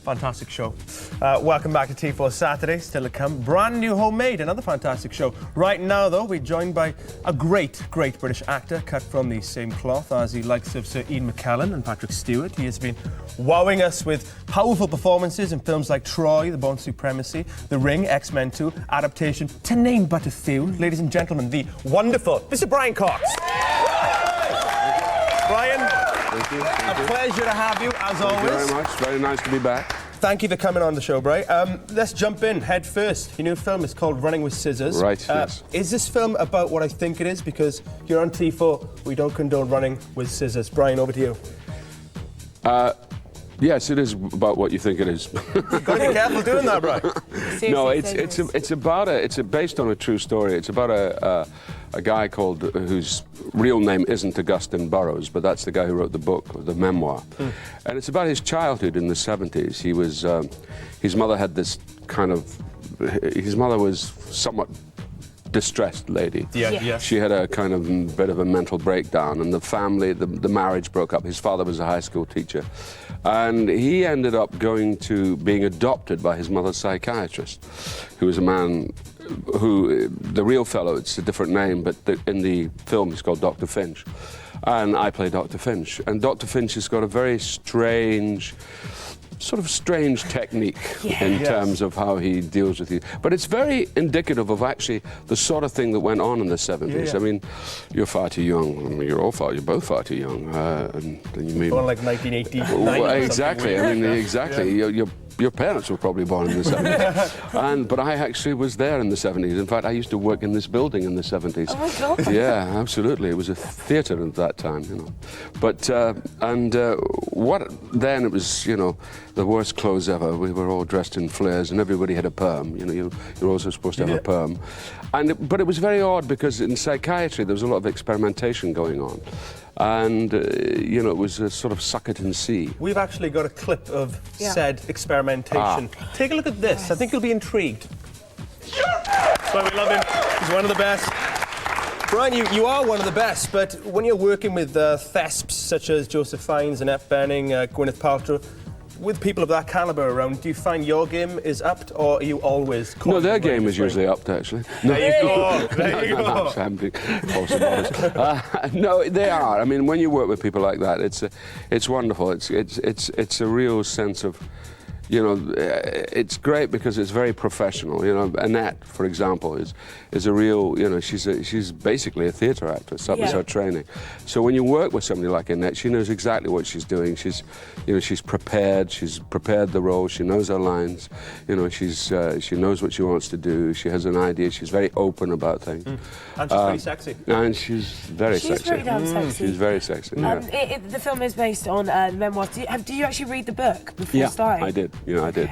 Fantastic show. Welcome back to T4 Saturday, still to come. Brand new Homemade, another fantastic show. Right now, though, we're joined by a great British actor, cut from the same cloth as the likes of Sir Ian McKellen and Patrick Stewart. He has been wowing us with powerful performances in films like Troy, The Bourne Supremacy, The Ring, X-Men 2, Adaptation, to name but a few. Ladies and gentlemen, the wonderful Mr. Brian Cox. Brian, thank you. A pleasure to have you, as always. Thank you very much. Very nice to be back. Thank you for coming on the show, Brian. Let's jump in head first. Your new film is called Running with Scissors. Right, yes. Is this film about what I think it is? Because you're on T4, we don't condone running with scissors. Brian, over to you. Yes, it is about what you think it is. You've got to be careful doing that, Brian. No, it's based on a true story. It's about a guy called whose real name isn't Augustine Burroughs, but that's the guy who wrote the book, the memoir. And it's about his childhood in the 70s. He was his mother had this kind of his mother was somewhat distressed lady. Yeah. She had a kind of bit of a mental breakdown, and the family, the marriage broke up. His father was a high school teacher, and he ended up being adopted by his mother's psychiatrist, who was a man who, the real fellow, it's a different name, but in the film he's called Dr. Finch, and I play Dr. Finch, and Dr. Finch has got a very strange technique in terms of how he deals with you. But it's very indicative of actually the sort of thing that went on in the 70s. Yeah. I mean, you're far too young. I mean, you're both far too young. And you mean, Born like 1989 well, or exactly. something. I mean, exactly. Your parents were probably born in the 70s. But I actually was there in the 70s. In fact, I used to work in this building in the 70s. Oh, my God. Yeah, absolutely. It was a theatre at that time, you know. But, then it was, you know, the worst clothes ever. We were all dressed in flares and everybody had a perm. You know, you're also supposed to have a perm. But it was very odd because in psychiatry there was a lot of experimentation going on. And, you know, it was a sort of suck it and see. We've actually got a clip of said experimentation. Take a look at this. I think you'll be intrigued. That's why we love him. He's one of the best. Brian, you are one of the best, but when you're working with thesps such as Joseph Fiennes, Annette Bening, Gwyneth Paltrow, with people of that calibre around, do you find your game is upped, or are you always... No, their game is usually upped, actually. There you go. There you go. I'm being false modest. No, they are. I mean, when you work with people like that, it's wonderful. It's a real sense of, you know, it's great because it's very professional. You know, Annette, for example, is a real, you know, she's basically a theatre actress. That was her training. So when you work with somebody like Annette, she knows exactly what she's doing. She's prepared. She's prepared the role. She knows her lines. You know, she knows what she wants to do. She has an idea. She's very open about things. And she's pretty sexy. And she's very sexy. She's very damn sexy. She's very sexy. The film is based on the memoirs. Do you actually read the book before starting? I did. You know, I did.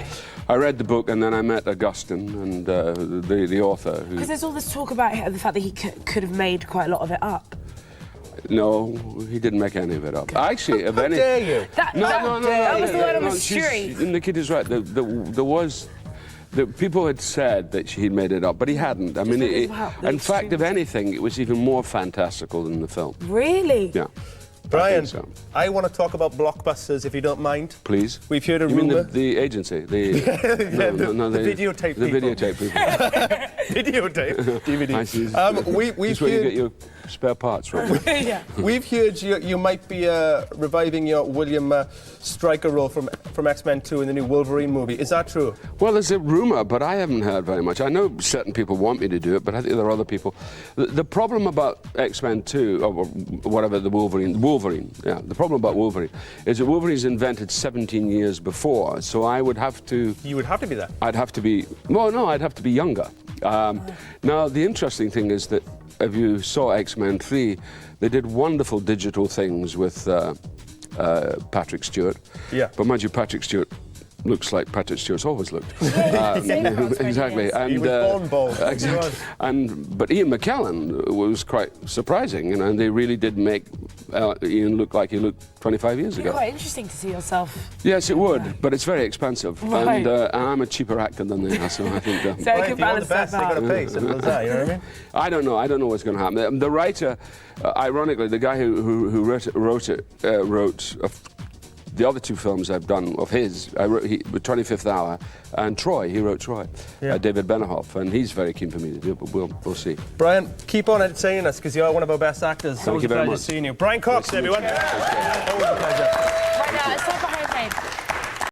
I read the book and then I met Augustine and the author. Because there's all this talk about the fact that he could have made quite a lot of it up. No, he didn't make any of it up. Actually, if any... How dare you? That was the word on the street. The kid is right. There was... people had said that he made it up, but he hadn't. I mean, in fact, if anything, it was even more fantastical than the film. Really? Yeah. Brian, I want to talk about blockbusters, if you don't mind. Please. We've heard a rumour. You mean the agency? The videotape people. The videotape people. Videotape, DVD. We've where you heard... get your spare parts from. We've heard you might be reviving your William Stryker role from X-Men 2 in the new Wolverine movie. Is that true? Well, there's a rumour, but I haven't heard very much. I know certain people want me to do it, but I think there are other people. The problem about X-Men 2, or whatever, the Wolverine, the problem about Wolverine is that Wolverine's invented 17 years before, so I would have to... You would have to be there. I'd have to be... Well, no, I'd have to be younger. Now, the interesting thing is that if you saw X-Men 3, they did wonderful digital things with Patrick Stewart. Yeah. But mind you, Patrick Stewart looks like Patrick Stewart's always looked. Exactly. And, he was born bald. Exactly. But Ian McKellen was quite surprising, you know, and they really did make Ian look like he looked 25 years ago. It's quite interesting to see yourself. Yes, it would, but it's very expensive. Right. And I'm a cheaper actor than they are, so I think... So Right, if you want the best, they got to pay. Simple as that, you know what I mean? I don't know what's going to happen. The writer, ironically, the guy who wrote the other two films I've done of his, I wrote, 25th Hour and Troy. He wrote Troy. Yeah. David Benahoff, and he's very keen for me to do it, but we'll see. Brian, keep on entertaining us because you're one of our best actors. It's always you a very pleasure much. seeing you. Brian Cox, everyone. Always a pleasure. Right now, it's time for Homemade.